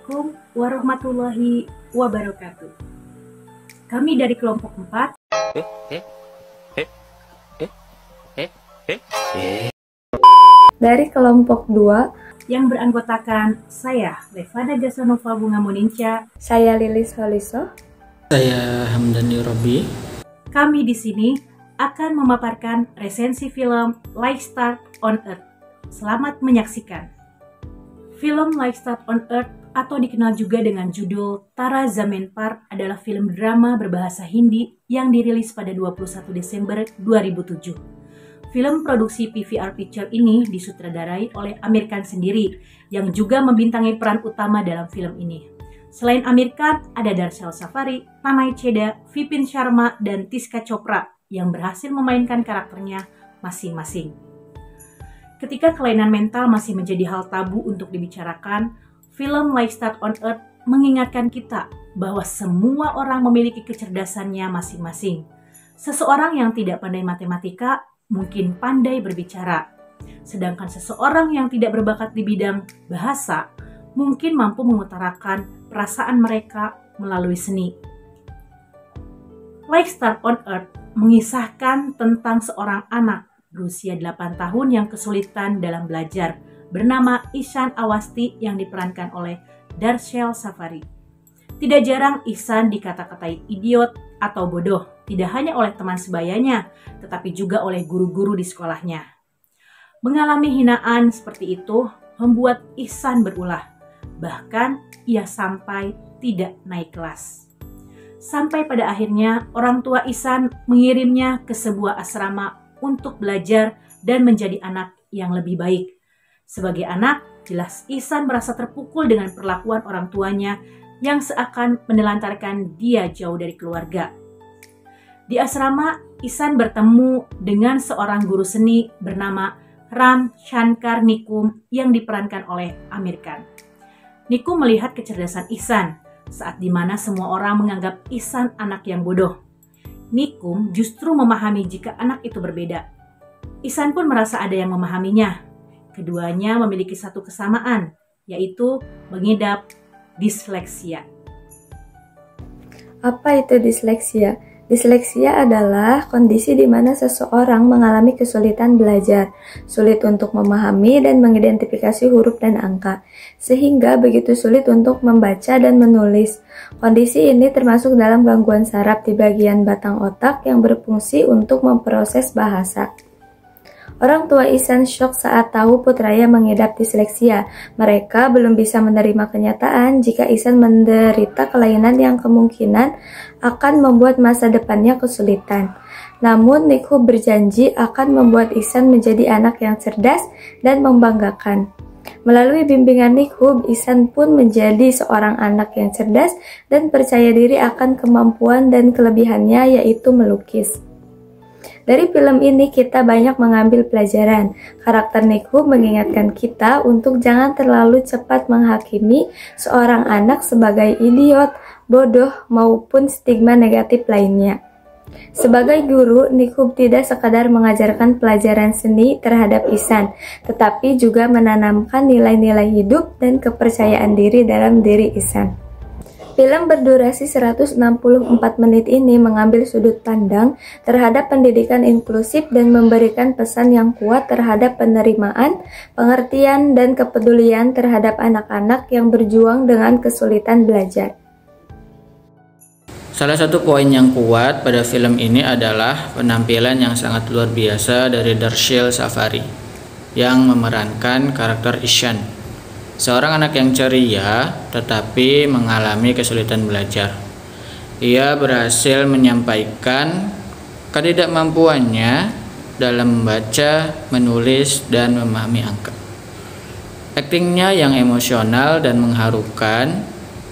Assalamualaikum warahmatullahi wabarakatuh. Kami dari kelompok 4 dari kelompok 2 yang beranggotakan saya, Levada Gasanova Bunga Muninca, saya Lilis Holiso, saya Hamdani Robi. Kami di sini akan memaparkan resensi film Like Stars on Earth. Selamat menyaksikan. Film Like Stars on Earth atau dikenal juga dengan judul Tara Zameen Par adalah film drama berbahasa Hindi yang dirilis pada 21 Desember 2007. Film produksi PVR Picture ini disutradarai oleh Aamir Khan sendiri yang juga membintangi peran utama dalam film ini. Selain Aamir Khan, ada Darshell Safari, Tanay Cheda, Vipin Sharma, dan Tiska Chopra yang berhasil memainkan karakternya masing-masing. Ketika kelainan mental masih menjadi hal tabu untuk dibicarakan, film Like Stars on Earth mengingatkan kita bahwa semua orang memiliki kecerdasannya masing-masing. Seseorang yang tidak pandai matematika mungkin pandai berbicara, sedangkan seseorang yang tidak berbakat di bidang bahasa mungkin mampu mengutarakan perasaan mereka melalui seni. Like Stars on Earth mengisahkan tentang seorang anak berusia 8 tahun yang kesulitan dalam belajar, bernama Ishan Awasti yang diperankan oleh Darshell Safari. Tidak jarang Ihsan dikata-katai idiot atau bodoh, tidak hanya oleh teman sebayanya, tetapi juga oleh guru-guru di sekolahnya. Mengalami hinaan seperti itu membuat Ihsan berulah, bahkan ia sampai tidak naik kelas. Sampai pada akhirnya orang tua Ihsan mengirimnya ke sebuah asrama untuk belajar dan menjadi anak yang lebih baik. Sebagai anak, jelas Ihsan merasa terpukul dengan perlakuan orang tuanya yang seakan menelantarkan dia jauh dari keluarga. Di asrama, Ihsan bertemu dengan seorang guru seni bernama Ram Shankar Nikum yang diperankan oleh Aamir Khan. Nikum melihat kecerdasan Ihsan saat dimana semua orang menganggap Ihsan anak yang bodoh. Nikum justru memahami jika anak itu berbeda. Ihsan pun merasa ada yang memahaminya. Keduanya memiliki satu kesamaan, yaitu mengidap disleksia. Apa itu disleksia? Disleksia adalah kondisi di mana seseorang mengalami kesulitan belajar, sulit untuk memahami dan mengidentifikasi huruf dan angka, sehingga begitu sulit untuk membaca dan menulis. Kondisi ini termasuk dalam gangguan saraf di bagian batang otak yang berfungsi untuk memproses bahasa. Orang tua Ihsan syok saat tahu putranya mengidap disleksia. Mereka belum bisa menerima kenyataan jika Ihsan menderita kelainan yang kemungkinan akan membuat masa depannya kesulitan. Namun Nikum berjanji akan membuat Ihsan menjadi anak yang cerdas dan membanggakan. Melalui bimbingan Nikum, Ihsan pun menjadi seorang anak yang cerdas dan percaya diri akan kemampuan dan kelebihannya, yaitu melukis. Dari film ini kita banyak mengambil pelajaran. Karakter Nikum mengingatkan kita untuk jangan terlalu cepat menghakimi seorang anak sebagai idiot, bodoh, maupun stigma negatif lainnya. Sebagai guru, Nikum tidak sekadar mengajarkan pelajaran seni terhadap Ihsan, tetapi juga menanamkan nilai-nilai hidup dan kepercayaan diri dalam diri Ihsan. Film berdurasi 164 menit ini mengambil sudut pandang terhadap pendidikan inklusif dan memberikan pesan yang kuat terhadap penerimaan, pengertian, dan kepedulian terhadap anak-anak yang berjuang dengan kesulitan belajar. Salah satu poin yang kuat pada film ini adalah penampilan yang sangat luar biasa dari Darshell Safari yang memerankan karakter Ishan. Seorang anak yang ceria tetapi mengalami kesulitan belajar. Ia berhasil menyampaikan ketidakmampuannya dalam membaca, menulis, dan memahami angka. Aktingnya yang emosional dan mengharukan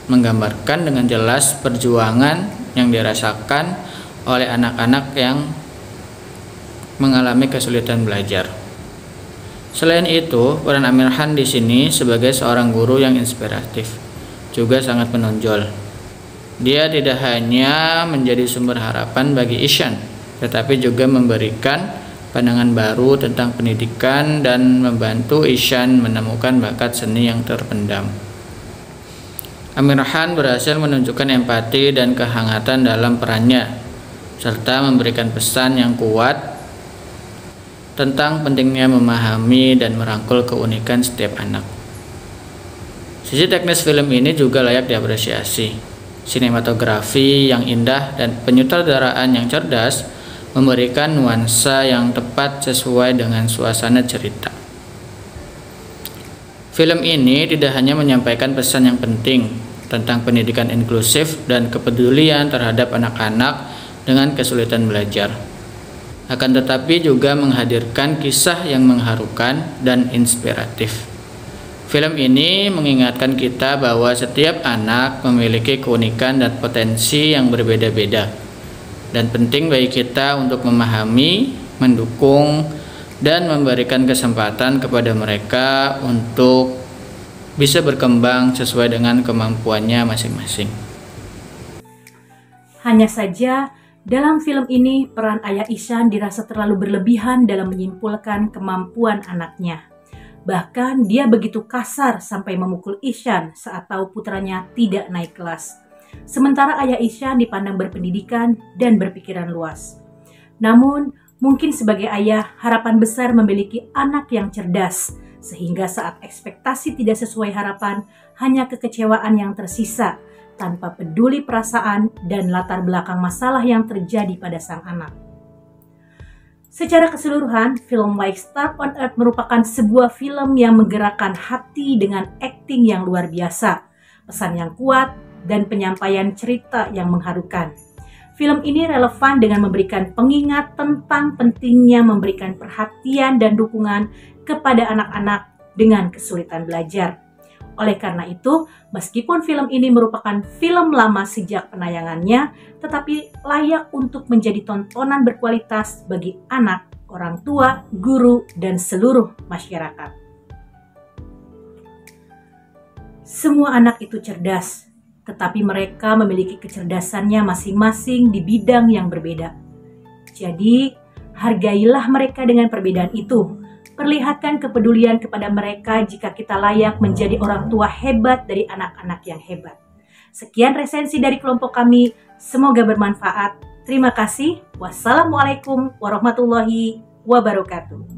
menggambarkan dengan jelas perjuangan yang dirasakan oleh anak-anak yang mengalami kesulitan belajar. Selain itu, peran Aamir Khan di sini sebagai seorang guru yang inspiratif juga sangat menonjol. Dia tidak hanya menjadi sumber harapan bagi Ihsan, tetapi juga memberikan pandangan baru tentang pendidikan dan membantu Ihsan menemukan bakat seni yang terpendam. Amir Khan berhasil menunjukkan empati dan kehangatan dalam perannya, serta memberikan pesan yang kuat tentang pentingnya memahami dan merangkul keunikan setiap anak. Sisi teknis film ini juga layak diapresiasi. Sinematografi yang indah dan penyutradaraan yang cerdas memberikan nuansa yang tepat sesuai dengan suasana cerita. Film ini tidak hanya menyampaikan pesan yang penting tentang pendidikan inklusif dan kepedulian terhadap anak-anak dengan kesulitan belajar, akan tetapi juga menghadirkan kisah yang mengharukan dan inspiratif. Film ini mengingatkan kita bahwa setiap anak memiliki keunikan dan potensi yang berbeda-beda, dan penting bagi kita untuk memahami, mendukung, dan memberikan kesempatan kepada mereka untuk bisa berkembang sesuai dengan kemampuannya masing-masing. Hanya saja, dalam film ini peran ayah Ishan dirasa terlalu berlebihan dalam menyimpulkan kemampuan anaknya. Bahkan dia begitu kasar sampai memukul Ishan saat tahu putranya tidak naik kelas. Sementara ayah Ishan dipandang berpendidikan dan berpikiran luas. Namun, mungkin sebagai ayah, harapan besar memiliki anak yang cerdas, sehingga saat ekspektasi tidak sesuai harapan, hanya kekecewaan yang tersisa, tanpa peduli perasaan dan latar belakang masalah yang terjadi pada sang anak. Secara keseluruhan, film Like Star on Earth merupakan sebuah film yang menggerakkan hati dengan akting yang luar biasa, pesan yang kuat, dan penyampaian cerita yang mengharukan. Film ini relevan dengan memberikan pengingat tentang pentingnya memberikan perhatian dan dukungan kepada anak-anak dengan kesulitan belajar. Oleh karena itu, meskipun film ini merupakan film lama sejak penayangannya, tetapi layak untuk menjadi tontonan berkualitas bagi anak, orang tua, guru, dan seluruh masyarakat. Semua anak itu cerdas, tetapi mereka memiliki kecerdasannya masing-masing di bidang yang berbeda. Jadi, hargailah mereka dengan perbedaan itu. Perlihatkan kepedulian kepada mereka jika kita layak menjadi orang tua hebat dari anak-anak yang hebat. Sekian resensi dari kelompok kami, semoga bermanfaat. Terima kasih. Wassalamualaikum warahmatullahi wabarakatuh.